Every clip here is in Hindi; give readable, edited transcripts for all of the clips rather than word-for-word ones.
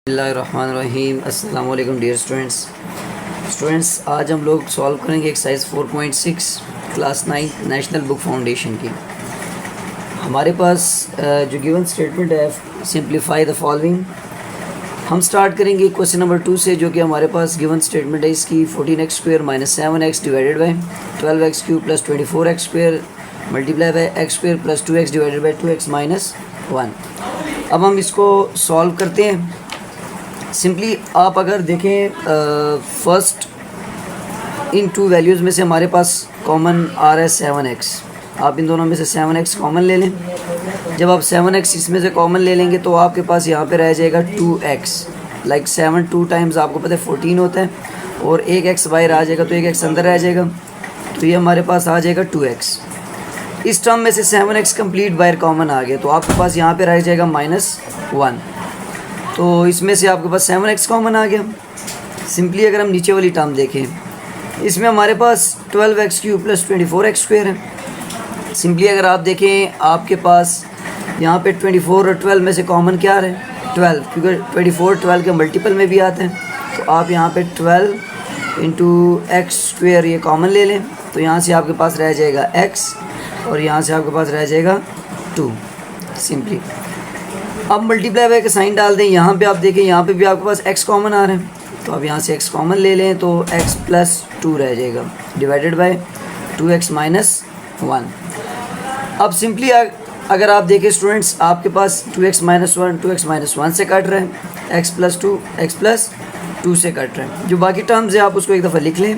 बिस्मिल्लाहिर्रहमानिर्रहीम। अस्सलाम वालेकुम डियर स्टूडेंट्स, आज हम लोग सॉल्व करेंगे exercise 4.6 class 9 national book foundation की। हमारे पास जो गिवन स्टेटमेंट है, सिंप्लीफाई द फॉलोइंग। हम स्टार्ट करेंगे क्वेश्चन नंबर 2 से, जो कि हमारे पास गिवन स्टेटमेंट है इसकी 14x² - 7x divided by 12x³ + 24x² multiply by x² + 2x divided by 2x - 1। अब हम इसको सॉल्व करते हैं। सिंपली आप अगर देखें फर्स्ट इन टू वैल्यूज़ में से हमारे पास कॉमन आ रहा है 7x। आप इन दोनों में से 7x कॉमन ले लें। जब आप 7x इसमें से कॉमन ले लेंगे तो आपके पास यहाँ पे रह जाएगा 2x। लाइक 7 2 टाइम्स आपको पता है 14 होता है, और एक x बाहर आ जाएगा तो एक x अंदर रह जाएगा, तो ये हमारे पास आ जाएगा 2x। इस टर्म में से 7x कंप्लीट बाहर कॉमन आ गया तो आपके पास यहाँ पे रह जाएगा -1। तो इसमें से आपके पास 7x कॉमन आ गया। सिंपली अगर हम नीचे वाली टर्म देखें, इसमें हमारे पास 12x³ + 24x² है। सिंपली अगर आप देखें आपके पास यहाँ पे 24 और 12 में से कॉमन क्या आ रहा है 12, क्योंकि 24 12 के मल्टीपल में भी आते हैं। तो आप यहाँ पे 12 × x² ये कॉमन ले लें, तो यहाँ से आपके पास रह जाएगा x और यहाँ से आपके पास रह जाएगा 2। सिंपली अब मल्टीप्लाई बाय का साइन डाल दें। यहाँ पे आप देखें यहाँ पे भी आपके पास x कॉमन आ रहा है, तो आप यहाँ से x कॉमन ले लें तो x + 2 रह जाएगा डिवाइडेड बाय 2x - 1। अब सिंपली अगर आप देखें स्टूडेंट्स, आपके पास 2x - 1 2x - 1 से कट रहे हैं, x + 2 x + 2 से कट रहे हैं। जो बाकी टर्म्स है आप उसको एक दफ़ा लिख लें।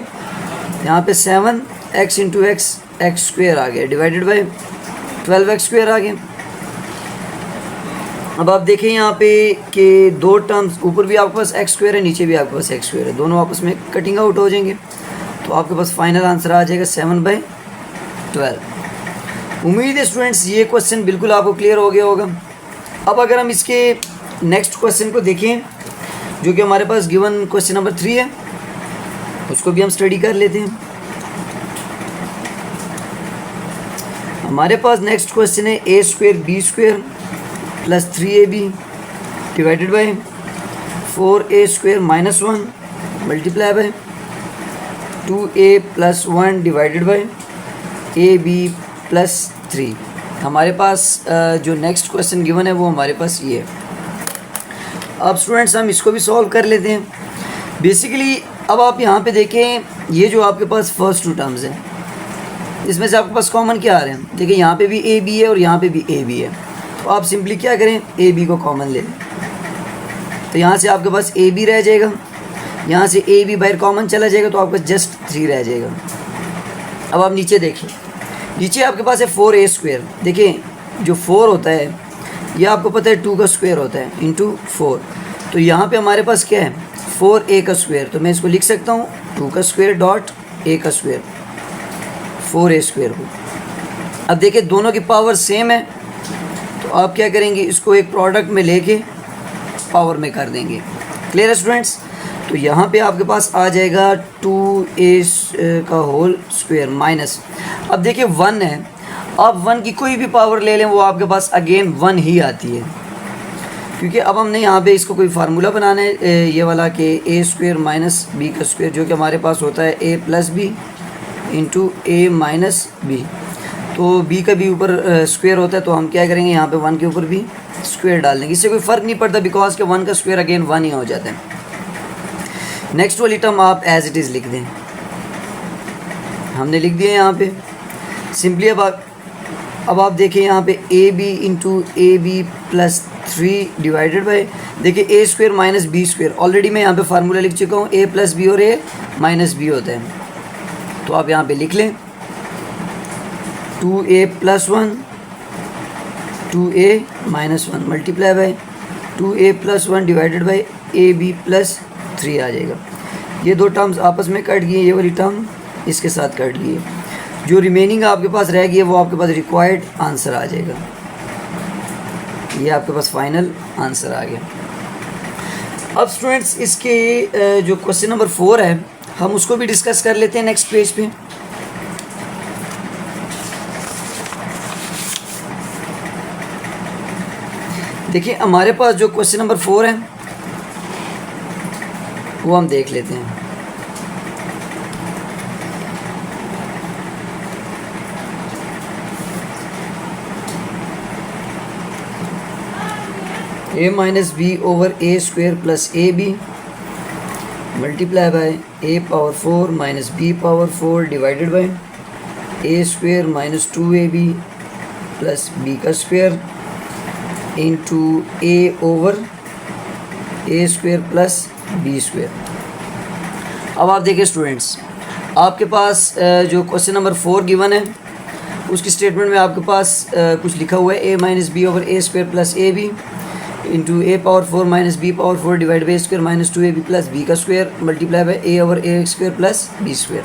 यहाँ पे 7x × x x² आ गया डिवाइडेड बाई 12x² आ गया। अब आप देखें यहाँ पे कि दो टर्म्स, ऊपर भी आपके पास x² है, नीचे भी आपके पास x² है, दोनों आपस में कटिंग आउट हो जाएंगे, तो आपके पास फाइनल आंसर आ जाएगा 7/12। उम्मीद है स्टूडेंट्स ये क्वेश्चन बिल्कुल आपको क्लियर हो गया होगा। अब अगर हम इसके नेक्स्ट क्वेश्चन को देखें, जो कि हमारे पास गिवन क्वेश्चन नंबर 3 है, उसको भी हम स्टडी कर लेते हैं। हमारे पास नेक्स्ट क्वेश्चन है a² b² + 3ab divided by 4a² - 1 multiply by 2a + 1 divided by ab + 3। हमारे पास जो नेक्स्ट क्वेश्चन गिवन है वो हमारे पास ये है। अब स्टूडेंट्स हम इसको भी सॉल्व कर लेते हैं। बेसिकली अब आप यहाँ पे देखें, ये जो आपके पास फर्स्ट टू टर्म्स हैं, इसमें से आपके पास कॉमन क्या आ रहे हैं। देखिए यहाँ पे भी ए बी है और यहाँ पे भी ए बी है, तो आप सिंपली क्या करें, ए बी को कॉमन ले लें। तो यहाँ से आपके पास ए बी रह जाएगा, यहाँ से ए बी बाहर कॉमन चला जाएगा तो आपके पास जस्ट 3 रह जाएगा। अब आप नीचे देखिए, नीचे आपके पास है 4a²। देखिए जो 4 होता है ये आपको पता है 2 का स्क्वायर होता है इंटू 4। तो यहाँ पे हमारे पास क्या है 4a², तो मैं इसको लिख सकता हूँ 2 का स्क्वायर डॉट a² 4a² को। अब देखिए दोनों की पावर सेम है, तो आप क्या करेंगे, इसको एक प्रोडक्ट में लेके पावर में कर देंगे। क्लियर है स्टूडेंट्स। तो यहाँ पे आपके पास आ जाएगा 2a का होल स्क्वायर माइनस, अब देखिए 1 है, आप 1 की कोई भी पावर ले लें वो आपके पास अगेन 1 ही आती है, क्योंकि अब हमने यहाँ पे इसको कोई फार्मूला बनाना है ये वाला कि a² - b², जो कि हमारे पास होता है a + b into a - b। तो b का भी ऊपर स्क्वायर होता है, तो हम क्या करेंगे यहाँ पे 1 के ऊपर भी स्क्वायर डाल देंगे। इससे कोई फ़र्क नहीं पड़ता, बिकॉज के 1 का स्क्वायर अगेन 1 ही हो जाता है। नेक्स्ट वाली टर्म आप एज इट इज़ लिख दें, हमने लिख दिया यहाँ पे। सिंपली अब आप देखें यहाँ पे ab × ab + 3 डिवाइडेड बाई, देखिए a² - b²। ऑलरेडी मैं यहाँ पे फार्मूला लिख चुका हूँ, a + b और a - b होता है, तो आप यहाँ पे लिख लें 2a + 1 2a - 1 multiply by 2a + 1 divided by ab + 3 आ जाएगा। ये दो टर्म्स आपस में कट गई, ये वाली टर्म इसके साथ कट गई है। जो रिमेनिंग आपके पास रह गई है वो आपके पास रिक्वायर्ड आंसर आ जाएगा। ये आपके पास फाइनल आंसर आ गया। अब स्टूडेंट्स इसके जो क्वेश्चन नंबर 4 है हम उसको भी डिस्कस कर लेते हैं नेक्स्ट पेज पे। देखिए हमारे पास जो क्वेश्चन नंबर 4 है वो हम देख लेते हैं। a minus B over A square plus A B multiply by a power 4 minus B power 4 divided by a square minus 2ab plus b का square into a over a square plus b square. अब आप देखिए स्टूडेंट्स, आपके पास जो क्वेश्चन नंबर 4 गिवन है उसकी स्टेटमेंट में आपके पास कुछ लिखा हुआ है a minus B over A square plus A b into a power 4 minus B power 4 divide by square minus 2ab plus b का square multiply by a over A square plus b square.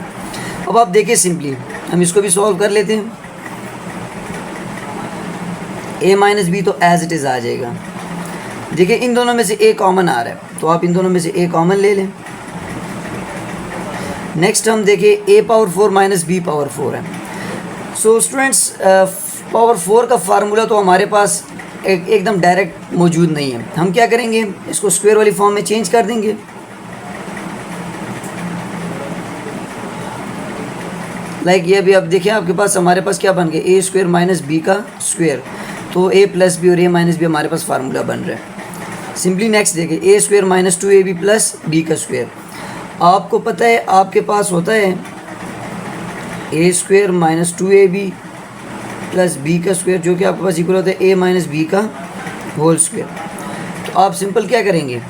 अब आप देखिए सिंपली हम इसको भी सॉल्व कर लेते हैं। a माइनस बी तो एज इट इज़ आ जाएगा। देखिए इन दोनों में से a कॉमन आ रहा है तो आप इन दोनों में से a कॉमन ले लें। नेक्स्ट हम देखिए a power 4 minus B power 4 है। सो स्टूडेंट्स पावर 4 का फार्मूला तो हमारे पास एकदम डायरेक्ट मौजूद नहीं है। हम क्या करेंगे, इसको स्क्वायर वाली फॉर्म में चेंज कर देंगे। लाइक ये भी अब देखिए आपके पास हमारे पास क्या बन गया, ए स्क्वायर माइनस बी का स्क्वायर, तो ए प्लस बी और ए माइनस बी हमारे पास फार्मूला बन रहा है। सिंपली नेक्स्ट देखिए a square minus 2ab plus b का स्क्वायर। आपको पता है आपके पास होता है a square minus 2ab plus b का स्क्वायर जो कि आपके पास इक्वल होता है ए माइनस बी का होल स्क्वायर। तो आप सिंपल क्या करेंगे,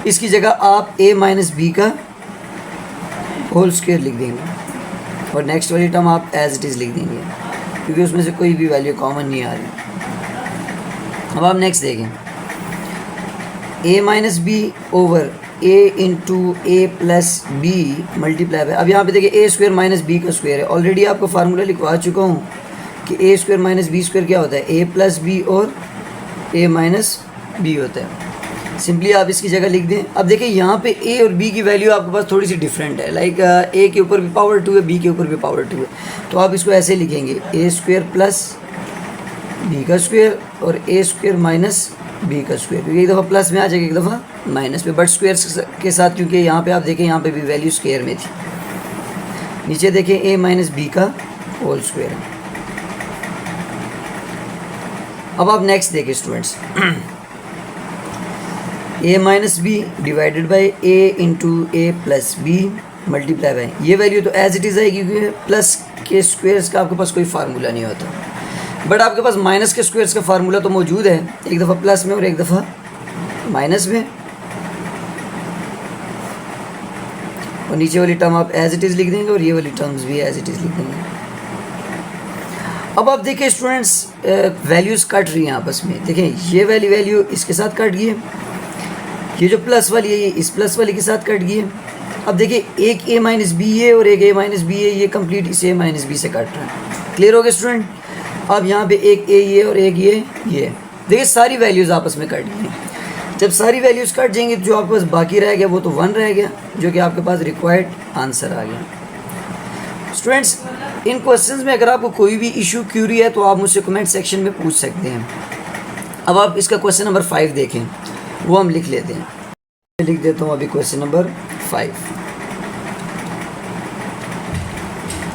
इसकी जगह आप ए माइनस बी का होल स्क्वायर लिख देंगे और नेक्स्ट वाली टर्म आप एज इट इज़ लिख देंगे क्योंकि उसमें से कोई भी वैल्यू कॉमन नहीं आ रही। अब आप नेक्स्ट देखें, ए minus B over a into A plus B multiply by, अब यहाँ पे देखिए ए स्क्वायर माइनस बी का स्क्वायर है। ऑलरेडी आपको फार्मूला लिखवा चुका हूँ कि a square minus B square क्या होता है, ए प्लस बी और ए माइनस बी होता है। सिंपली आप इसकी जगह लिख दें। अब देखिए यहाँ पे ए और बी की वैल्यू आपके पास थोड़ी सी डिफरेंट है। लाइक ए के ऊपर भी पावर 2 है, बी के ऊपर भी पावर 2 है, तो आप इसको ऐसे लिखेंगे ए स्क्वायर प्लस बी का स्क्वायर और ए स्क्वायर माइनस बी का स्क्वायर, क्योंकि एक दफ़ा प्लस में आ जाएगा एक दफ़ा माइनस में, बट स्क्वायर के साथ, क्योंकि यहाँ पे आप देखें यहाँ पे भी वैल्यू स्क्वायर में थी। नीचे देखें ए माइनस बी का होल स्क्वायर है। अब आप नेक्स्ट देखिए students, A minus B divided by A into A plus B multiply by, ये वैल्यू तो एज इट इज़ आएगी क्योंकि प्लस के स्क्वायर्स का आपके पास कोई फार्मूला नहीं होता, बट आपके पास माइनस के स्क्वायर्स का फार्मूला तो मौजूद है, एक दफ़ा प्लस में और एक दफ़ा माइनस में। और नीचे वाली टर्म आप एज इट इज़ लिख देंगे और ये वाली टर्म्स भी एज इट इज़ लिख देंगे। अब आप देखिए स्टूडेंट्स, वैल्यूज़ कट रही हैं आपस में। देखें ये वाली वैल्यू इसके साथ कट गई है, ये जो प्लस वाली है ये इस प्लस वाली के साथ कट गई है। अब देखिए एक ए माइनस बी है और एक ए माइनस बी है, ये कंप्लीट इस ए माइनस बी से कट रहा है। क्लियर हो गया स्टूडेंट। अब यहाँ पे एक ए ये और एक ये देखिए सारी वैल्यूज़ आपस में कट गई हैं। जब सारी वैल्यूज़ कट जाएंगी तो जो आपके पास बाकी रह गया वो तो 1 रह गया, जो कि आपके पास रिक्वायर्ड आंसर आ गया। स्टूडेंट्स इन क्वेश्चंस में अगर आपको कोई भी इशू क्यूरी है तो आप मुझसे कमेंट सेक्शन में पूछ सकते हैं। अब आप इसका क्वेश्चन नंबर 5 देखें, वो हम लिख लेते हैं। मैं लिख देता हूँ अभी क्वेश्चन नंबर 5।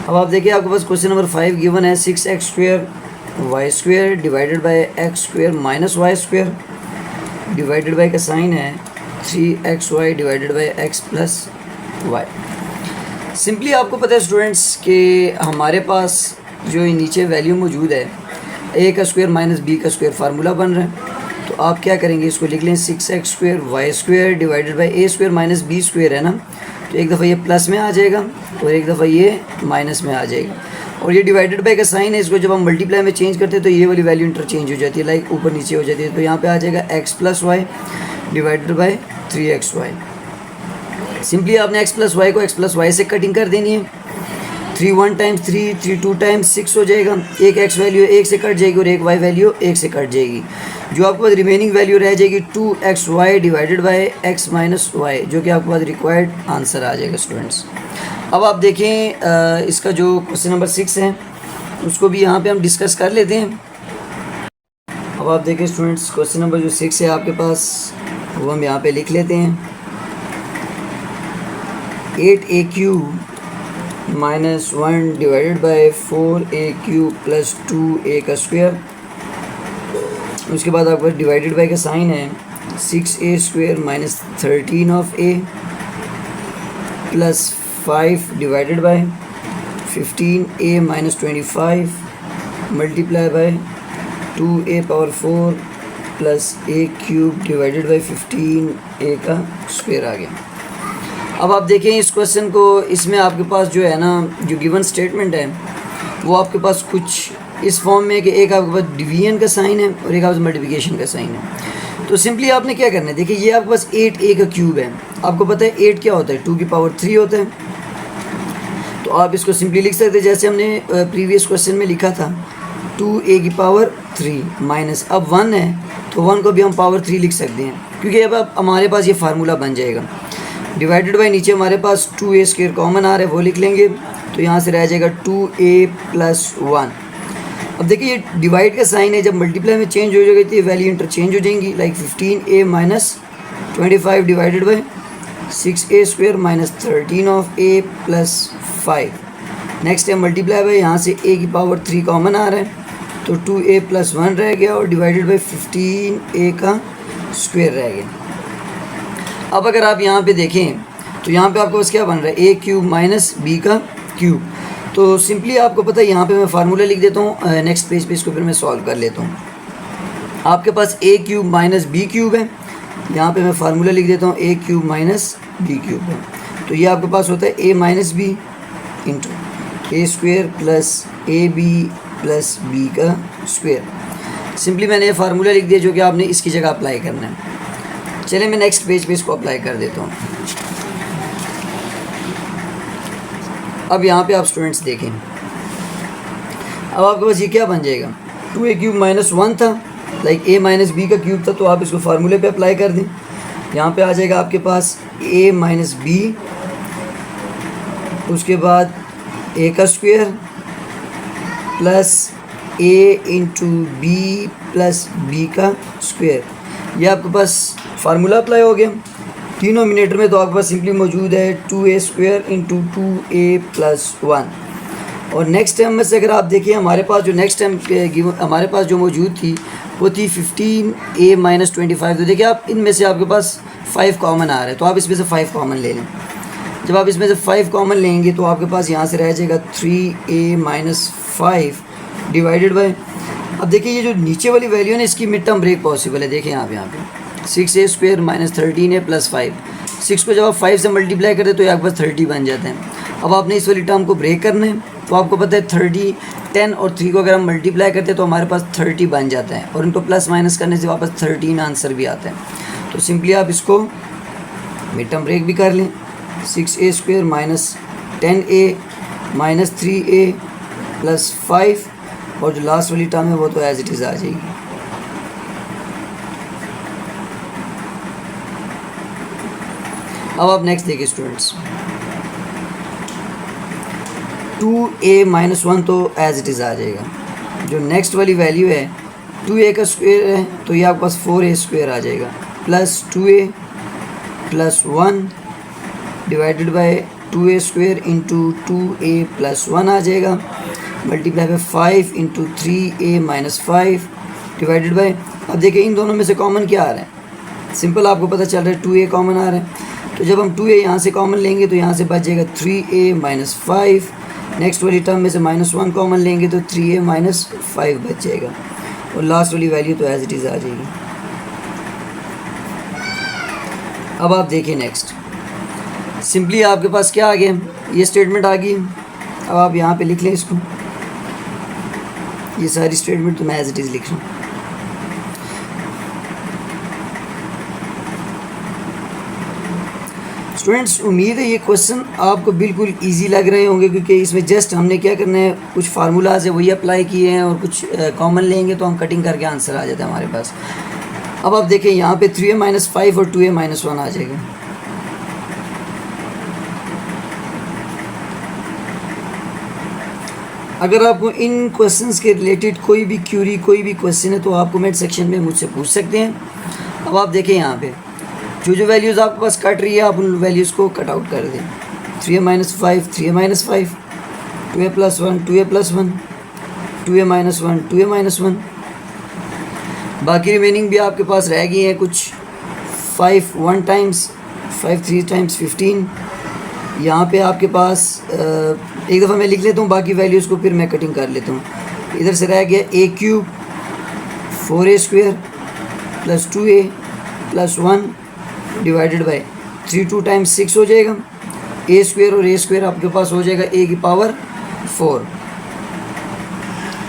अब आप देखिए आपके पास क्वेश्चन नंबर 5 गिवन है 6x square Y square divided by X square minus Y square divided by का साइन है 3xy divided by x plus Y. Simply आपको पता है स्टूडेंट्स कि हमारे पास जो नीचे वैल्यू मौजूद है a का स्क्वायर माइनस b का स्क्वायर फार्मूला बन रहा है, तो आप क्या करेंगे इसको लिख लें 6x square Y square divided by a square minus b square है ना, तो एक दफ़ा ये प्लस में आ जाएगा और एक दफ़ा ये माइनस में आ जाएगा। और ये डिवाइडेड बाई का साइन है, इसको जब हम मल्टीप्लाई में चेंज करते हैं तो ये वाली वैल्यू इंटरचेंज हो जाती है, लाइक ऊपर नीचे हो जाती है। तो यहाँ पे आ जाएगा x plus Y divided by 3xy। Simply आपने x प्लस वाई को x प्लस वाई से कटिंग कर देनी है। 3 1 टाइम्स 3 3 2 टाइम्स 6 हो जाएगा। एक x वैल्यू 1 से कट जाएगी और एक y वैल्यू 1 से कट जाएगी। जो आपके पास रिमेनिंग वैल्यू रह जाएगी 2xy divided by x minus Y, जो कि आपके पास रिक्वायर्ड आंसर आ जाएगा स्टूडेंट्स। अब आप देखें इसका जो क्वेश्चन नंबर 6 है उसको भी यहाँ पे हम डिस्कस कर लेते हैं। अब आप देखें स्टूडेंट्स क्वेश्चन नंबर जो 6 है आपके पास, वो हम यहाँ पे लिख लेते हैं। 8a³ minus 1 divided by 4a³ plus 2a का स्क्वायर। उसके बाद आपका डिवाइडेड बाय का साइन है 6a² minus 13 of a plus 5 divided by 15a minus 25 multiply by 2a power 4 plus a³ divided by 15a का स्क्वायर आ गया। अब आप देखें इस क्वेश्चन को, इसमें आपके पास जो है ना, जो गिवन स्टेटमेंट है वो आपके पास कुछ इस फॉर्म में कि एक आपके पास डिवीजन का साइन है और एक आपके पास मल्टीप्लिकेशन का साइन है। तो सिंपली आपने क्या करना है, देखिए ये आपके पास 8a का क्यूब है, आपको पता है 8 क्या होता है, 2 की पावर 3 होता है। तो आप इसको सिंपली लिख सकते हैं जैसे हमने प्रीवियस क्वेश्चन में लिखा था 2a की पावर 3 माइनस, अब 1 है तो 1 को भी हम पावर 3 लिख सकते हैं, क्योंकि अब हमारे पास ये फार्मूला बन जाएगा। डिवाइडेड बाय नीचे हमारे पास 2a² कॉमन आ रहा है, वो लिख लेंगे, तो यहाँ से रह जाएगा 2a प्लस 1। अब देखिए ये डिवाइड का साइन है, जब मल्टीप्लाई में चेंज हो जाएगी तो ये वैल्यू इंटरचेंज हो जाएंगी, like 15a minus 25 divided by 6a² minus 13 of a plus 5। Next है मल्टीप्लाई बाय, यहाँ से a की पावर 3 कॉमन आ रहा है, तो 2a प्लस 1 रह गया और डिवाइडेड बाय 15a का स्क्वायर रह गया। अब अगर आप यहाँ पे देखें तो यहाँ पे आपको बस क्या बन रहा है, a³ माइनस b का क्यूब। तो सिंपली आपको पता है यहाँ पे मैं फार्मूला लिख देता हूँ, नेक्स्ट पेज पे इसको फिर मैं सॉल्व कर लेता हूँ। आपके पास a³ माइनस b³ है, यहाँ पे मैं फार्मूला लिख देता हूँ a³ माइनस b³ है, तो ये आपके पास होता है a minus b into a² plus ab plus b का स्क्वायर। सिंपली मैंने ये फार्मूला लिख दिया जो कि आपने इसकी जगह अप्लाई करना है। चलिए मैं नेक्स्ट पेज पे इसको अप्लाई कर देता हूँ। अब यहाँ पे आप स्टूडेंट्स देखें, अब आपके पास ये क्या बन जाएगा, 2a³ माइनस 1 था, लाइक a माइनस b का क्यूब था, तो आप इसको फार्मूले पे अप्लाई कर दें। यहाँ पे आ जाएगा आपके पास a माइनस b, उसके बाद a का square plus a into b plus b का स्क्वायर। ये आपके पास फार्मूला अप्लाई हो गया डिनोमिनेटर में, तो आपके पास सिंपली मौजूद है 2a² इंटू 2a प्लस 1। और नेक्स्ट टर्म में से अगर आप देखिए हमारे पास जो नेक्स्ट टर्म हमारे पास जो मौजूद थी वो थी 15a माइनस 25। तो देखिए आप इनमें से आपके पास 5 कॉमन आ रहा है, तो आप इसमें से 5 कॉमन ले लें। जब आप इसमें से 5 कॉमन लेंगे तो आपके पास यहाँ से रह जाएगा 3a माइनस 5 डिवाइडेड बाय, अब देखिए ये जो नीचे वाली वैल्यू है ना, इसकी मिड टर्म ब्रेक पॉसिबल है। देखिए यहाँ पे 6a² माइनस 13a प्लस 5, 6 को जब आप 5 से मल्टीप्लाई करें तो ये आपके पास 30 बन जाते हैं। अब आपने इस वाली टर्म को ब्रेक करना है, तो आपको पता है 30, 10 और 3 को अगर हम मल्टीप्लाई करते हैं तो हमारे पास 30 बन जाता है, और इनको प्लस माइनस करने से वापस 13 आंसर भी आता है। तो सिंपली आप इसको मिड टर्म ब्रेक भी कर लें, 6a² minus 10a minus 3a plus 5, और जो लास्ट वाली टर्म है वो तो एज इट इज़ आ जाएगी। अब आप नेक्स्ट देखिए स्टूडेंट्स, 2a माइनस 1 तो एज इट इज़ आ जाएगा। जो नेक्स्ट वाली वैल्यू है 2a का स्क्वायर है, तो ये आपके पास 4a² आ जाएगा plus 2a plus 1 divided by 2a² into 2a plus 1 आ जाएगा, multiply by 5 into 3a minus 5 divided by, अब देखिए इन दोनों में से कॉमन क्या आ रहा है, सिंपल आपको पता चल रहा है 2a कॉमन आ रहा है। तो जब हम 2a यहाँ से कॉमन लेंगे तो यहाँ से बच जाएगा 3a माइनस 5, नेक्स्ट वाली टर्म में से -1 कॉमन लेंगे तो 3a माइनस 5 बच जाएगा, और लास्ट वाली वैल्यू तो एज इट इज़ आ जाएगी। अब आप देखिए नेक्स्ट, सिंपली आपके पास क्या आ गया, ये स्टेटमेंट आ गई। अब आप यहाँ पे लिख लें इसको, ये सारी स्टेटमेंट तो मैं एज इट इज़ लिख रहा हूँ। स्टूडेंट्स उम्मीद है ये क्वेश्चन आपको बिल्कुल इजी लग रहे होंगे, क्योंकि इसमें जस्ट हमने क्या करना है, कुछ फार्मूलाज है वही अप्लाई किए हैं, और कुछ कॉमन लेंगे तो हम कटिंग करके आंसर आ जाता है हमारे पास। अब आप देखें यहाँ पे 3a माइनस 5 और 2a माइनस 1 आ जाएगा। अगर आपको इन क्वेश्चंस के रिलेटेड कोई भी क्यूरी, कोई भी क्वेश्चन है तो आप कमेंट सेक्शन में मुझसे पूछ सकते हैं। अब आप देखें यहाँ पे जो वैल्यूज़ आपके पास कट रही है आप उन वैल्यूज़ को कट आउट कर दें। 3a minus 5, 3a minus 5, 2a plus 1, 2a plus 1, 2a minus 1, 2a minus 1। बाकी रिमेनिंग भी आपके पास रह गई है कुछ। 5 1 टाइम्स, 5 3 टाइम्स 15। यहाँ पे आपके पास एक दफ़ा मैं लिख लेता हूँ बाकी वैल्यूज़ को, फिर मैं कटिंग कर लेता हूँ। इधर से रह गया a cube 4a square plus 2a plus 1 divided by 3 2 times 6 हो जाएगा। a स्क्वेयर और a स्क्वेयर आपके पास हो जाएगा a की पावर 4।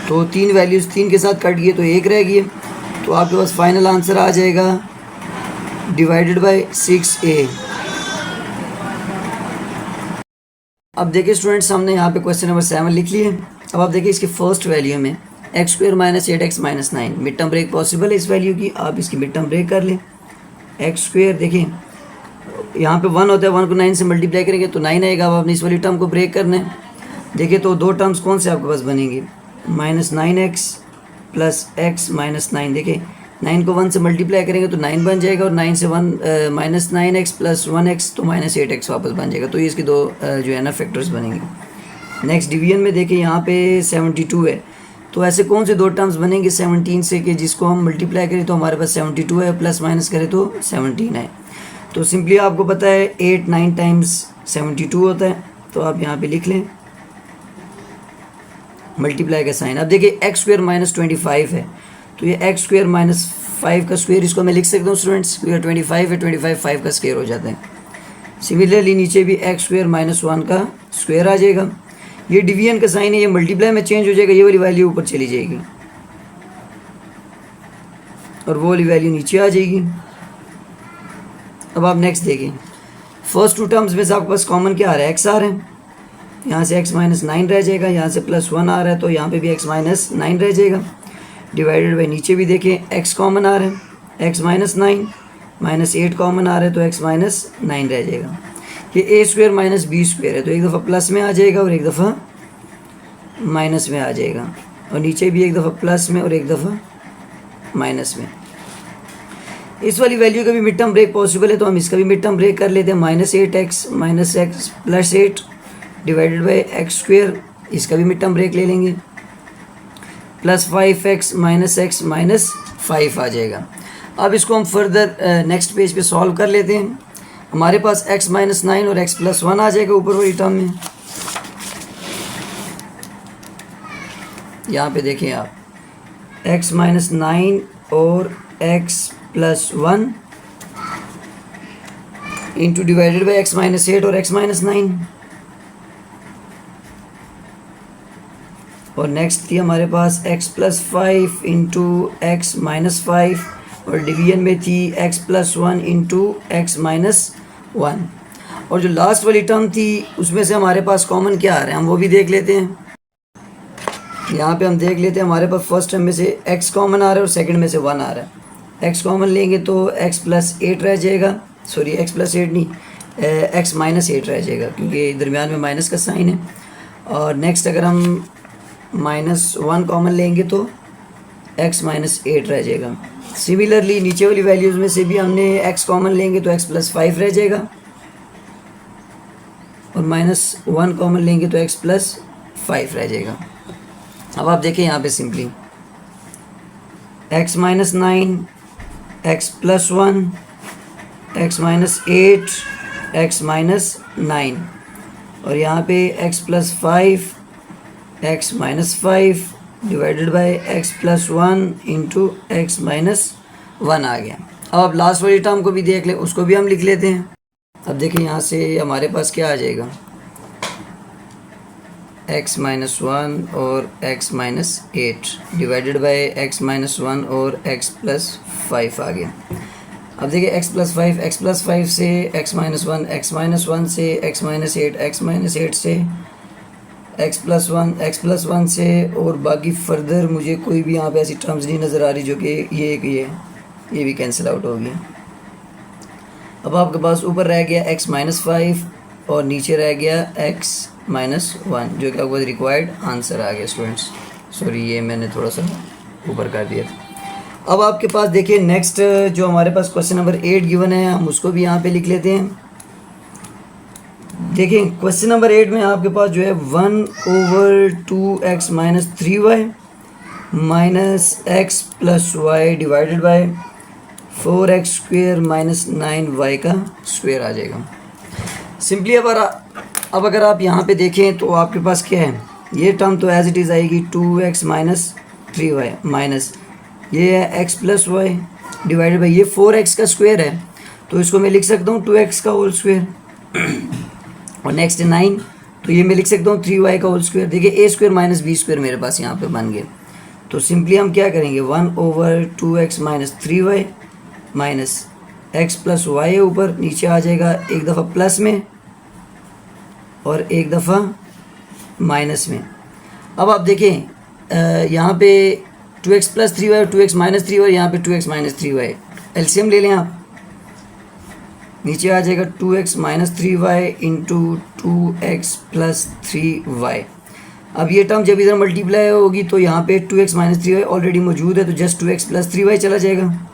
तो 3 वैल्यूज़ 3 के साथ कट गई तो 1 रह गई, तो आपके पास फाइनल आंसर आ जाएगा डिवाइडेड बाई 6a। अब देखिए स्टूडेंट्स, हमने यहाँ पे क्वेश्चन नंबर 7 लिख लिए। अब आप देखिए इसकी फर्स्ट वैल्यू में X square minus 8x minus 9 mid term break possible है इस वैल्यू की, आप इसकी मिड टर्म ब्रेक कर लें। एक्स स्क्वेयर देखिए यहाँ पे 1 होता है, 1 को 9 से मल्टीप्लाई करेंगे तो 9 आएगा। अब आपने इस वाली टर्म को ब्रेक करना है। देखिए तो 2 टर्म्स कौन से आपके पास बनेंगे, minus 9x plus x minus 9। देखिए 9 को 1 से मल्टीप्लाई करेंगे तो 9 बन जाएगा, और 9 से 1 माइनस 9x प्लस 1x तो माइनस 8x वापस बन जाएगा। तो ये इसके दो जो है ना फैक्टर्स बनेंगे। नेक्स्ट डिवीजन में देखिए यहाँ पे 72 है, तो ऐसे कौन से 2 टर्म्स बनेंगे 17 से कि जिसको हम मल्टीप्लाई करें तो हमारे पास 72 है, प्लस माइनस करें तो 17 है। तो सिंपली आपको पता है 8 9 टाइम्स 72 होता है, तो आप यहाँ पे लिख लें मल्टीप्लाई का साइन। अब देखिए एक्स स्क्वेयर माइनस 25 है, तो ये एक्स स्क्वेयर माइनस 5 का स्क्वेयर इसको मैं लिख सकता हूँ स्टूडेंट्स, क्योंकि 25 है, 25 5 का स्क्वेयर हो जाता है। सिमिलरली नीचे भी एक्स स्क्वेयर माइनस 1 का स्क्वेयर आ जाएगा। ये डिवीजन का साइन है, ये मल्टीप्लाई में चेंज हो जाएगा, ये वाली वैल्यू ऊपर चली जाएगी और वो वाली वैल्यू नीचे आ जाएगी। अब आप नेक्स्ट देखें, फर्स्ट 2 टर्म्स में से आपके पास कॉमन क्या आ रहा है, एक्स आ रहा है, यहाँ से x माइनस 9 रह जाएगा, यहाँ से प्लस 1 आ रहा है तो यहाँ पे भी x माइनस 9 रह जाएगा। डिवाइडेड बाई नीचे भी देखें x कॉमन आ रहा है, x माइनस 9 माइनस 8 कॉमन आ रहा है तो x माइनस 9 रह जाएगा। ये a square minus b square है, तो एक दफ़ा प्लस में आ जाएगा और एक दफ़ा माइनस में आ जाएगा, और नीचे भी एक दफ़ा प्लस में और एक दफ़ा माइनस में। इस वाली वैल्यू का भी मिड टर्म ब्रेक पॉसिबल है, तो हम इसका भी मिड टर्म ब्रेक कर लेते हैं। Minus 8x minus x plus 8 divided by x square, इसका भी मिड टर्म ब्रेक ले लेंगे, प्लस 5x माइनस 5 आ जाएगा। अब इसको हम फर्दर नेक्स्ट पेज पे सॉल्व कर लेते हैं। हमारे पास x माइनस 9 और x प्लस 1 आ जाएगा ऊपर वाली टर्म में। यहाँ पे देखें आप x माइनस 9 और x plus 1 into divided by x minus 8 और x माइनस 9, और नेक्स्ट थी हमारे पास x plus 5 into X minus 5, और डिवीजन में थी x plus 1 into X minus 1। और जो लास्ट वाली टर्म थी उसमें से हमारे पास कॉमन क्या आ रहा है हम वो भी देख लेते हैं। यहाँ पे हम देख लेते हैं, हमारे पास फर्स्ट टर्म में से x कॉमन आ रहा है और सेकंड में से 1 आ रहा है। x कॉमन लेंगे तो x प्लस 8 रह जाएगा, सॉरी x प्लस 8 नहीं, x माइनस 8 रह जाएगा क्योंकि दरमियान में माइनस का साइन है। और नेक्स्ट अगर हम माइनस 1 कॉमन लेंगे तो x माइनस 8 रह जाएगा। सिमिलरली नीचे वाली वैल्यूज़ में से भी हमने x कॉमन लेंगे तो x प्लस 5 रह जाएगा, और माइनस 1 कॉमन लेंगे तो x प्लस 5 रह जाएगा। अब आप देखें यहाँ पे simply x minus 9, x plus 1, x minus 8, x minus 9, और यहाँ पे x plus 5, x minus 5 divided by x plus 1 into X minus 1 आ गया। अब आप लास्ट वाली टर्म को भी देख लें, उसको भी हम लिख लेते हैं। अब देखिए यहाँ से हमारे पास क्या आ जाएगा, x माइनस 1 और x minus 8 divided by x minus 1 और x प्लस 5 आ गया। अब देखिए x प्लस 5 से x माइनस 1, x माइनस 1 से x माइनस 8, x माइनस 8 से x प्लस 1 से, और बाकी फर्दर मुझे कोई भी यहाँ पे ऐसी टर्म्स नहीं नज़र आ रही जो कि ये भी कैंसिल आउट हो गया। अब आपके पास ऊपर रह गया x माइनस 5 और नीचे रह गया x माइनस 1, जो कि आपको रिक्वायर्ड आंसर आ गया स्टूडेंट्स। सॉरी ये मैंने थोड़ा सा ऊपर कर दिया था। अब आपके पास देखिए नेक्स्ट जो हमारे पास क्वेश्चन नंबर 8 गिवन है, हम उसको भी यहाँ पे लिख लेते हैं। देखिए क्वेश्चन नंबर 8 में आपके पास जो है 1/2x minus 3y minus X plus Y divided by 4x square minus 9y का स्क्वेयर आ जाएगा। सिंपली अब अगर आप यहाँ पे देखें तो आपके पास क्या है, ये टर्म तो एज इट इज़ आएगी 2x माइनस 3y माइनस ये है x plus Y divided by ये 4x का स्क्वेयर है, तो इसको मैं लिख सकता हूँ 2x का होल स्क्वेयर और नेक्स्ट 9, तो ये मैं लिख सकता हूँ 3y का होल स्क्वेयर। देखिए a square minus B square मेरे पास यहाँ पे बन गए, तो सिंपली हम क्या करेंगे 1/2x minus 3y minus X plus Y है, ऊपर नीचे आ जाएगा एक दफ़ा प्लस में और एक दफ़ा माइनस में। अब आप देखें यहाँ पे 2x प्लस 3y और 2x माइनस 3y, यहाँ पे 2x माइनस 3y, एलसीएम ले लें आप, नीचे आ जाएगा 2x minus 3y into 2x plus 3y। अब ये टर्म जब इधर मल्टीप्लाई होगी तो यहाँ पे 2x माइनस 3y ऑलरेडी मौजूद है, तो जस्ट 2x प्लस 3y चला जाएगा।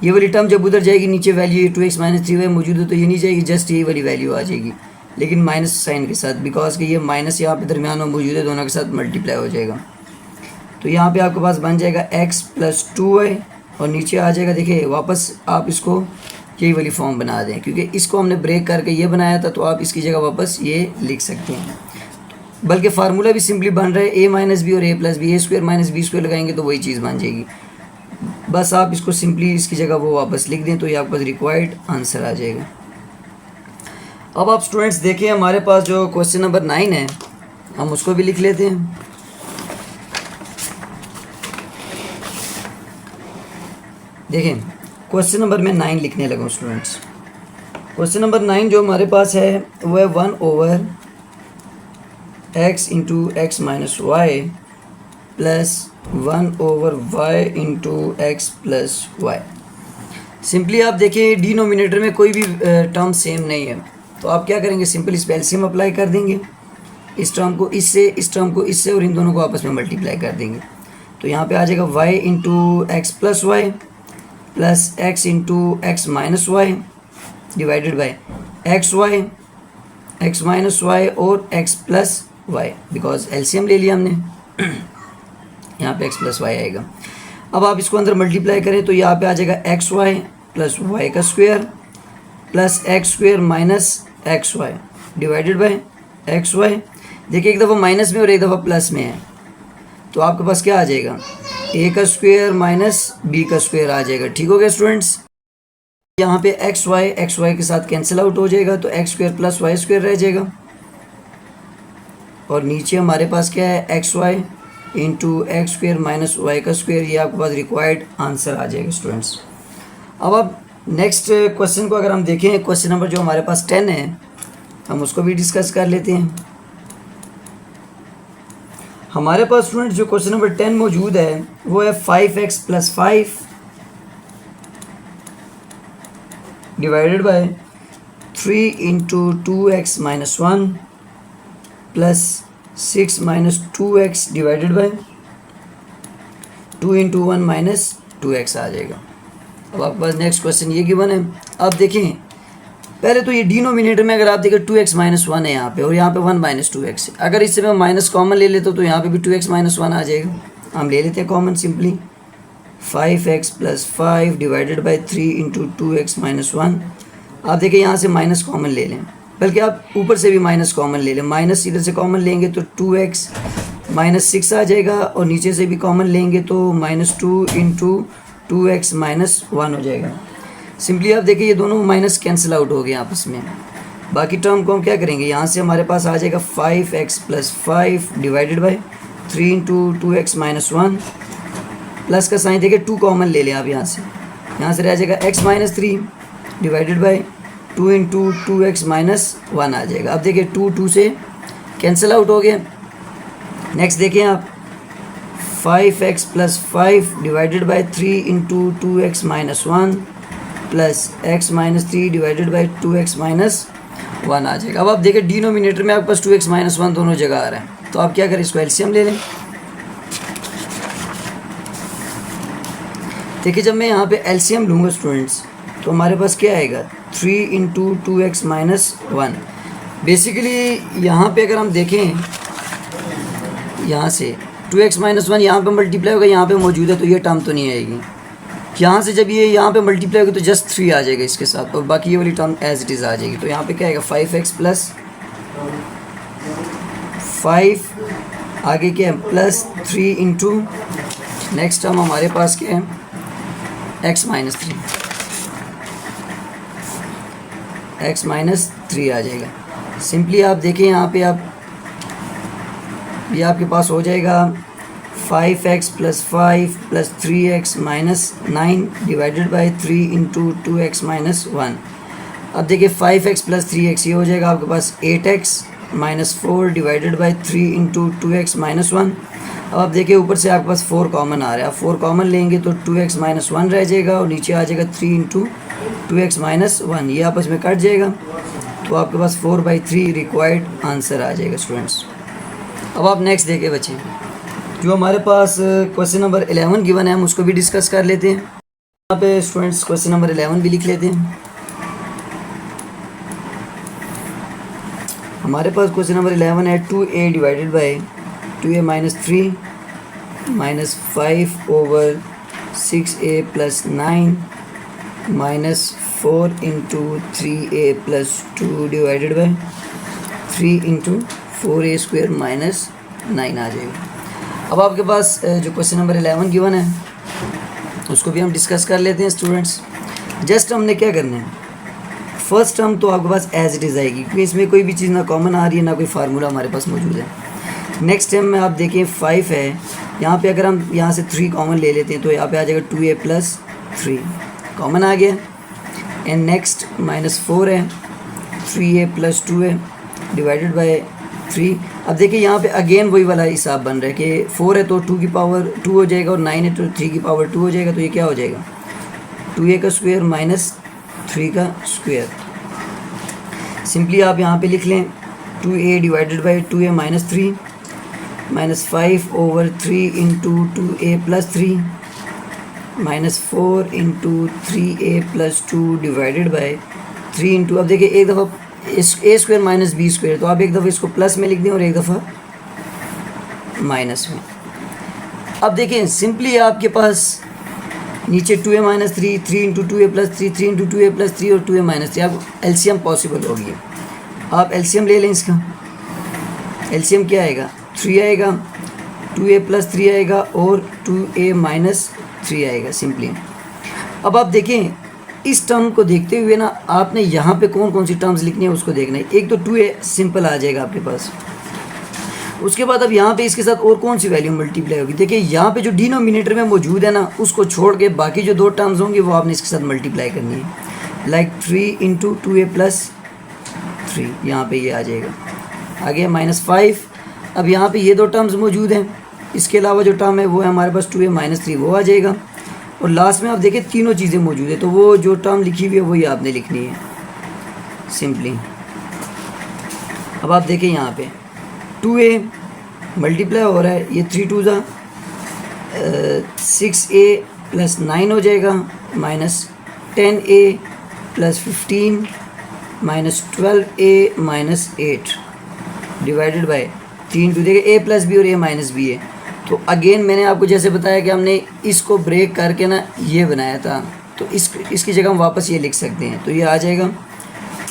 ये वाली टर्म जब उधर जाएगी नीचे वैल्यू ये 2x माइनस 3y मौजूद है, तो ये नहीं जाएगी, जस्ट यही वाली वैल्यू आ जाएगी, लेकिन माइनस साइन के साथ, बिकॉज कि ये माइनस यहाँ पे दरमियान में मौजूद है, दोनों के साथ मल्टीप्लाई हो जाएगा। तो यहाँ पे आपके पास बन जाएगा x प्लस 2y और नीचे आ जाएगा, देखिए वापस आप इसको यही वाली फॉर्म बना दें, क्योंकि इसको हमने ब्रेक करके ये बनाया था, तो आप इसकी जगह वापस ये लिख सकते हैं। बल्कि फार्मूला भी सिंपली बन रहा है a माइनस बी और a plus B, A square minus B square लगाएंगे तो वही चीज़ बन जाएगी। बस आप इसको सिंपली इसकी जगह वो वापस लिख दें तो ये आपके पास रिक्वायर्ड आंसर आ जाएगा। अब आप स्टूडेंट्स देखिए हमारे पास जो क्वेश्चन नंबर 9 है हम उसको भी लिख लेते हैं। देखें क्वेश्चन नंबर मैं 9 लिखने लगा हूँ स्टूडेंट्स। क्वेश्चन नंबर 9 जो हमारे पास है वो है 1/x into X minus Y plus 1/y into X plus Y. Simply आप देखिए डिनोमिनेटर में कोई भी टर्म सेम नहीं है, तो आप क्या करेंगे, सिंपल इस पे एलसीएम अप्लाई कर देंगे, इस टर्म को इससे, इस टर्म को इससे और इन दोनों को आपस में मल्टीप्लाई कर देंगे। तो यहाँ पे आ जाएगा y into X plus Y plus x into X minus Y divided by x Y, X minus Y और x plus Y, because LCM ले लिया हमने यहाँ पे x प्लस वाई आएगा। अब आप इसको अंदर मल्टीप्लाई करें तो यहाँ पे आ जाएगा एक्स वाई प्लस वाई का square plus x square minus x y divided by x y. देखिए एक दफ़ा माइनस में और एक दफ़ा प्लस में है, तो आपके पास क्या आ जाएगा, a का स्क्वायर माइनस b का स्क्वायर आ जाएगा। ठीक हो गया स्टूडेंट्स। यहाँ पे एक्स वाई के साथ कैंसिल आउट हो जाएगा, तो x square plus y square रह जाएगा और नीचे हमारे पास क्या है x y into x square minus y का स्क्वायर, ये आपके पास रिक्वायर्ड आंसर आ जाएगा स्टूडेंट्स। अब आप नेक्स्ट क्वेश्चन को अगर हम देखें, क्वेश्चन नंबर जो हमारे पास 10 है हम उसको भी डिस्कस कर लेते हैं। हमारे पास स्टूडेंट जो क्वेश्चन नंबर 10 मौजूद है वो है 5x plus 5 divided by 3 into 2x minus 1 plus 6 minus 2x divided by 2 into 1 minus 2x आ जाएगा। अब आपके पास नेक्स्ट क्वेश्चन ये गिवन है। अब देखें पहले तो ये डिनोमिनेटर में अगर आप देखें 2x माइनस 1 है यहाँ पे और यहाँ पे 1 माइनस 2x है। अगर इससे मैं माइनस कॉमन ले लेता तो यहाँ पे भी 2x माइनस 1 आ जाएगा। हम ले लेते हैं common, simply 5x plus 5 divided by 3 into 2x minus 1। आप देखें यहाँ से माइनस कॉमन ले लें, बल्कि आप ऊपर से भी माइनस कॉमन ले लें, माइनस इधर से कॉमन लेंगे तो 2x माइनस 6 आ जाएगा और नीचे से भी कॉमन लेंगे तो माइनस 2 इंटू 2x माइनस 1 हो जाएगा। सिंपली आप देखिए ये दोनों माइनस कैंसिल आउट हो गए आपस में। बाकी टर्म को हम क्या करेंगे, यहाँ से हमारे पास आ जाएगा 5x plus 5 divided by 3 into 2x minus 1, plus का साइन देखिए 2 कॉमन ले लें आप यहाँ से रह जाएगा x minus 3 divided by 2 into 2x minus 1 आ जाएगा। अब देखिए 2 से कैंसिल आउट हो गया। नेक्स्ट देखें आप 5x plus 5 divided by 3 into 2x minus 1 plus x minus 3 divided by 2x minus 1 आ जाएगा। अब आप देखें डिनोमिनेटर में आपके पास 2x माइनस 1 दोनों जगह आ रहा है, तो आप क्या करें, इसको एलसीएम ले लें। देखिए जब मैं यहाँ पे एलसीएम लूँगा स्टूडेंट्स तो हमारे पास क्या आएगा 3 इंटू 2x माइनस 1। बेसिकली यहाँ पे अगर हम देखें, यहाँ से 2x माइनस 1 यहाँ पर मल्टीप्लाई होगा, यहाँ पे मौजूद है तो ये टर्म तो नहीं आएगी। यहाँ से जब ये यहाँ पे मल्टीप्लाई होगी तो जस्ट 3 आ जाएगा इसके साथ, और बाकी ये वाली टर्म एज इट इज़ आ जाएगी। तो यहाँ पे क्या आएगा 5x प्लस 5, आगे क्या है प्लस 3 इंटू नेक्स्ट टर्म हमारे पास क्या है x माइनस 3, x माइनस 3 आ जाएगा। सिंपली आप देखें यहाँ पे आप ये आपके पास हो जाएगा 5x plus 5 plus 3x minus 9 divided by 3 into 2x minus 1। अब देखिए 5x प्लस 3x ये हो जाएगा आपके पास 8x minus 4 divided by 3 into 2x minus 1। अब आप देखिए ऊपर से आपके पास 4 कॉमन आ रहा है, आप 4 कॉमन लेंगे तो 2x माइनस 1 रह जाएगा और नीचे आ जाएगा 3 इंटू 2x माइनस 1, ये आपस में कट जाएगा तो आपके पास 4/3 रिक्वायर्ड आंसर आ जाएगा स्टूडेंट्स। अब आप नेक्स्ट देखें बच्चे, जो हमारे पास क्वेश्चन नंबर 11 गिवन है हम उसको भी डिस्कस कर लेते हैं। यहाँ पे स्टूडेंट्स क्वेश्चन नंबर 11 भी लिख लेते हैं। हमारे पास क्वेश्चन नंबर 11 है 2a divided by 2a minus 3 minus 5 over 6a plus 9 minus 4 into 3a plus 2 divided by 3 into 4a square minus 9 आ जाएगा। अब आपके पास जो क्वेश्चन नंबर 11 गिवन है उसको भी हम डिस्कस कर लेते हैं स्टूडेंट्स। जस्ट हमने क्या करना है, फर्स्ट टर्म तो आपके पास एज इट इज़ आएगी क्योंकि इसमें कोई भी चीज़ ना कॉमन आ रही है ना कोई फार्मूला हमारे पास मौजूद है। नेक्स्ट टर्म में आप देखें 5 है, यहाँ पे अगर हम यहाँ से 3 कॉमन ले लेते हैं तो यहाँ पे आ जाएगा 2a प्लस 3 कॉमन आ गया। एंड नेक्स्ट माइनस 4 है 3a plus 2a divided by 3। अब देखिए यहाँ पे अगेन वही वाला हिसाब बन रहा है कि 4 है तो 2 की पावर 2 हो जाएगा और 9 है तो 3 की पावर 2 हो जाएगा, तो ये क्या हो जाएगा 2a का स्क्वायर माइनस 3 का स्क्वायर। सिंपली आप यहाँ पे लिख लें 2a divided by 2a minus 3 minus 5 over 3 into 2a plus 3 minus 4 into 3a plus 2 divided by 3 into, अब देखिए एक दफ़ा ए स्क्वायर माइनस बी स्क्वायर, तो आप एक दफ़ा इसको प्लस में लिख दें और एक दफ़ा माइनस में। अब देखें सिंपली आपके पास नीचे 2a minus 3 3 into 2a plus 3 3 into 2a plus 3 और 2a माइनस 3, आप एलसीएम पॉसिबल होगी। आप एलसीएम ले लें इसका, एलसीएम क्या आएगा 3 आएगा, 2a प्लस 3 आएगा और 2a माइनस 3 आएगा सिंपली। अब आप देखें इस टर्म को देखते हुए ना आपने यहाँ पे कौन कौन सी टर्म्स लिखनी है उसको देखना है। एक तो 2a सिंपल आ जाएगा आपके पास, उसके बाद अब यहाँ पे इसके साथ और कौन सी वैल्यू मल्टीप्लाई होगी। देखिए यहाँ पे जो डिनोमिनेटर में मौजूद है ना उसको छोड़ के बाकी जो 2 टर्म्स होंगे वो आपने इसके साथ मल्टीप्लाई करनी है। लाइक 3 इंटू 2a प्लस 3 यहाँ पे ये आ जाएगा, आ गया माइनस 5। अब यहाँ पे ये 2 टर्म्स मौजूद हैं, इसके अलावा जो टर्म है वो है हमारे पास 2a माइनस 3 वो आ जाएगा। और लास्ट में आप देखें तीनों चीज़ें मौजूद है, तो वो जो टर्म लिखी हुई है वही आपने लिखनी है सिंपली। अब आप देखें यहाँ पे 2a मल्टीप्लाई हो रहा है, ये 3 2 ज़ा 6a प्लस 9 हो जाएगा minus 10a plus 15 minus 12a minus 8 divided by 3 2, देखिए a प्लस बी और a माइनस बी है। तो अगेन मैंने आपको जैसे बताया कि हमने इसको ब्रेक करके ना ये बनाया था, तो इसकी जगह हम वापस ये लिख सकते हैं, तो ये आ जाएगा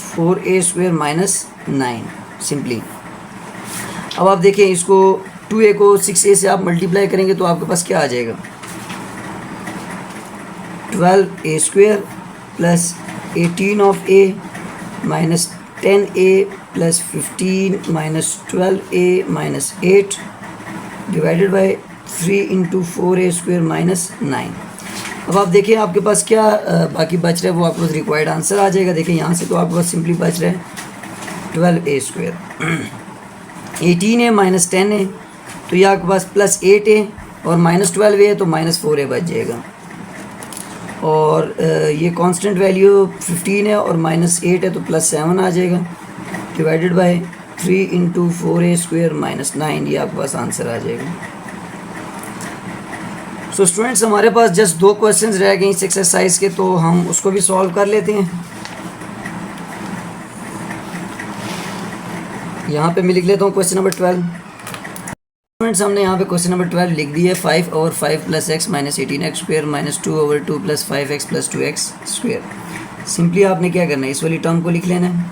4a स्क्वायर माइनस 9 सिंपली। अब आप देखें इसको 2a को 6a से आप मल्टीप्लाई करेंगे तो आपके पास क्या आ जाएगा 12a square plus 18 of a minus 10a plus 15 minus 12a minus 8 divided by 3 into 4a square minus 9। अब आप देखिए आपके पास क्या बाकी बच रहा है वो आपके पास रिक्वायर्ड आंसर आ जाएगा। देखिए यहाँ से तो आपके पास सिंपली बच रहा है 12a स्क्वायर, 18 है माइनस 10 है तो ये आपके पास प्लस 8 है और माइनस 12 है तो माइनस 4a बच जाएगा। और ये कांस्टेंट वैल्यू 15 है और माइनस 8 है तो प्लस 7 आ जाएगा divided by 3 into 4a square minus 9, ये आपके पास आंसर आ जाएगा। सो स्टूडेंट्स हमारे पास जस्ट 2 क्वेश्चंस रह गए इस एक्सरसाइज के, तो हम उसको भी सॉल्व कर लेते हैं। यहाँ पे मैं लिख लेता हूँ क्वेश्चन नंबर 12। स्टूडेंट्स हमने यहाँ पे क्वेश्चन नंबर 12 लिख दी है। 5/5 + x - 18x² - 2/2 + 5x + 2x²। Simply आपने क्या करना है, इस वाली टर्म को लिख लेना है।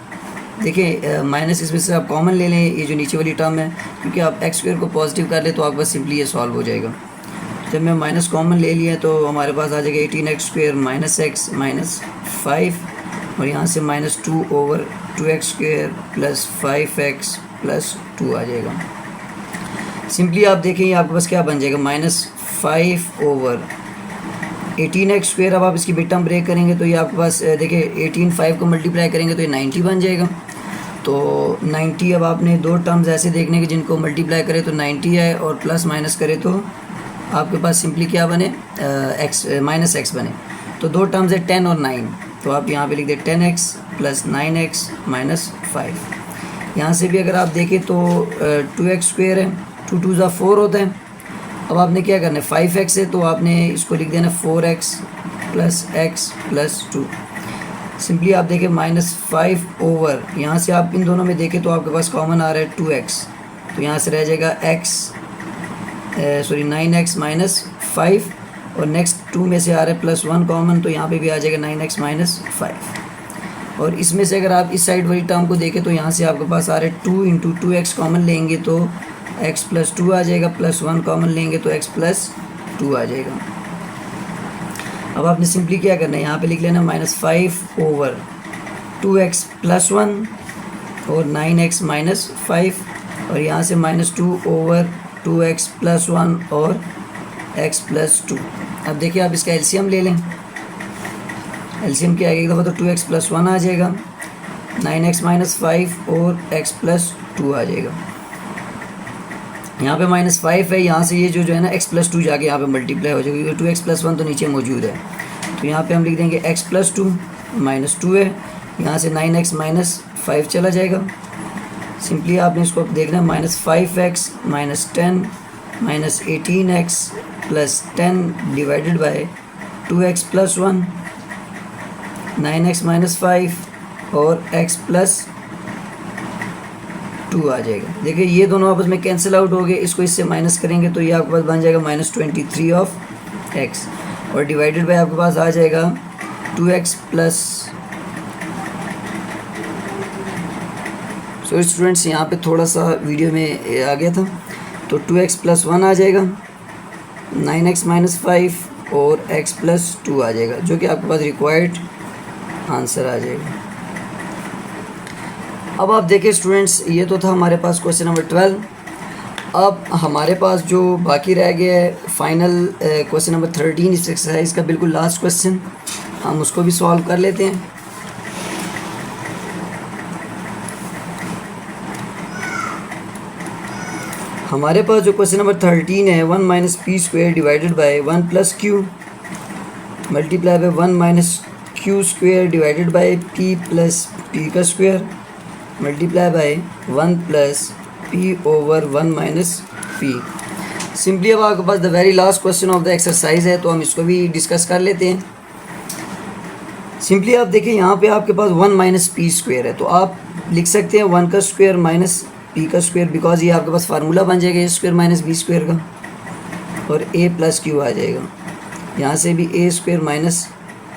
देखिए माइनस इसमें से आप कॉमन ले लें, ये जो नीचे वाली टर्म है, क्योंकि आप x² को पॉजिटिव कर ले तो आपके पास सिंपली ये सॉल्व हो जाएगा। जब मैं माइनस कॉमन ले लिया तो हमारे पास आ जाएगा 18x² - x - 5 और यहाँ से -2/2x² + 5x + 2 आ जाएगा। सिंपली आप देखें आपके पास क्या बन जाएगा, -5/18x²। अब आप इसकी मिड टर्म ब्रेक करेंगे तो ये आपके पास देखिए 18 5 को मल्टीप्लाई करेंगे तो ये 90 बन जाएगा। तो 90 अब आपने 2 टर्म्स ऐसे देखने के जिनको मल्टीप्लाई करें तो 90 है और प्लस माइनस करें तो आपके पास सिंपली क्या बने, -x बने। तो 2 टर्म्स है 10 और 9, तो आप यहाँ पे लिख दें 10x + 9x - 5। यहाँ से भी अगर आप देखें तो 2x² है, 2 2 = 4 होता है। अब आपने क्या करना है, 5x है तो आपने इसको लिख देना 4x + x + 2। सिंपली आप देखें -5 यहाँ से आप इन दोनों में देखें तो आपके पास कॉमन आ रहा है 2x, तो यहाँ से रह जाएगा 9x - 5 और नेक्स्ट 2 में से आ रहा है +1 कॉमन, तो यहाँ पे भी आ जाएगा 9x - 5। और इसमें से अगर आप इस साइड वाली टर्म को देखें तो यहाँ से आपके पास आ रहा है 2 × 2x कॉमन लेंगे तो x + 2 आ जाएगा, +1 कॉमन लेंगे तो x + 2 आ जाएगा। अब आपने सिंपली क्या करना है, यहाँ पे लिख लेना -5/2x + 1 और 9x - 5 और यहाँ से -2/2x + 1 और x + 2। अब देखिए आप इसका एलसीएम ले लें। एलसीएम क्या आएगा, एक दफ़ा तो 2x + 1 आ जाएगा, 9x - 5 और x + 2 आ जाएगा। यहाँ पे -5 है, यहाँ से ये जो है ना x + 2 जाके यहाँ पे मल्टीप्लाई हो जाएगा, क्योंकि 2x + 1 तो नीचे मौजूद है। तो यहाँ पे हम लिख देंगे x + 2 -2 है, यहाँ से 9x - 5 चला जाएगा। सिंपली आपने इसको देखना है -5x - 10 - 18x + 10 divided by 2x + 1, 9x - 5 और x + 2 आ जाएगा। देखिए ये दोनों आपस में कैंसिल आउट हो गए, इसको इससे माइनस करेंगे तो ये आपके पास बन जाएगा -23/x और डिवाइडेड बाय आपके पास आ जाएगा 2x + सो स्टूडेंट्स यहाँ पे थोड़ा सा वीडियो में आ गया था, तो 2x + 1 आ जाएगा, 9x - 5 और x + 2 आ जाएगा, जो कि आपके पास रिक्वायर्ड आंसर आ जाएगा। अब आप देखिए स्टूडेंट्स, ये तो था हमारे पास क्वेश्चन नंबर 12। अब हमारे पास जो बाकी रह गया है फाइनल क्वेश्चन नंबर 13 इस एक्सरसाइज का बिल्कुल लास्ट क्वेश्चन, हम उसको भी सॉल्व कर लेते हैं। हमारे पास जो क्वेश्चन नंबर 13 है, 1 - p² divided by 1 + q multiply by 1 - q² divided by p + p² multiply by 1 + p/1 - p। Simply अब आपके पास the very last question of the exercise है, तो हम इसको भी डिस्कस कर लेते हैं। सिंपली आप देखिए यहाँ पे आपके पास 1 - p² है, तो आप लिख सकते हैं 1 का स्क्वायर माइनस p², बिकॉज ये आपके पास फार्मूला बन जाएगा a² - b² का और a + q आ जाएगा। यहाँ से भी a² -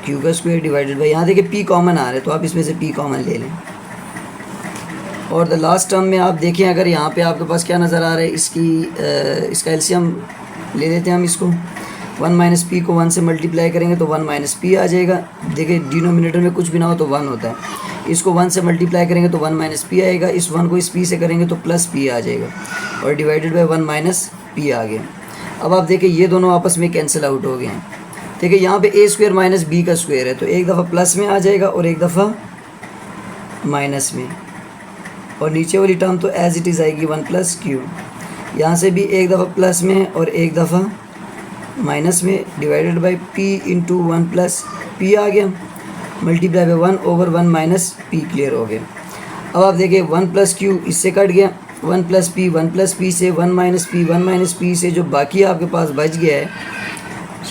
q² डिवाइडेड बाई, यहाँ देखिए p कॉमन आ रहा है तो आप इसमें से p कॉमन ले लें। और द लास्ट टर्म में आप देखें, अगर यहाँ पे आपके पास क्या नज़र आ रहा है, इसका एलसीएम ले लेते हैं हम इसको। 1 - p को 1 से मल्टीप्लाई करेंगे तो 1 - p आ जाएगा। देखिए डिनोमिनेटर में कुछ भी ना हो तो 1 होता है, इसको 1 से मल्टीप्लाई करेंगे तो 1 - p आएगा, इस 1 को इस p से करेंगे तो +p आ जाएगा और डिवाइडेड बाय 1 - p आ गया। अब आप देखिए ये दोनों आपस में कैंसिल आउट हो गए हैं। देखिए यहाँ पे a² - b² है, तो एक दफ़ा प्लस में आ जाएगा और एक दफ़ा माइनस में, और नीचे वाली टर्म तो एज इट इज़ आएगी 1 + q। यहाँ से भी एक दफ़ा प्लस में और एक दफ़ा माइनस में, डिवाइडेड बाय p × 1 + p आ गया, मल्टीप्लाई बाय 1/1 - p क्लियर हो गया। अब आप देखिए 1 + q इससे कट गया, 1 + p से 1 - p से जो बाकी आपके पास बच गया है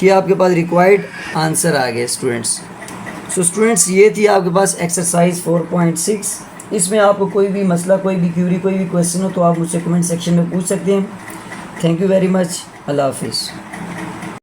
ये आपके पास रिक्वायर्ड आंसर आ गए स्टूडेंट्स। सो स्टूडेंट्स ये थी आपके पास एक्सरसाइज 4.6। इसमें आपको कोई भी मसला, कोई भी क्यूरी, कोई भी क्वेश्चन हो तो आप मुझसे कमेंट सेक्शन में पूछ सकते हैं। Thank you very much. अल्लाह हाफिज़।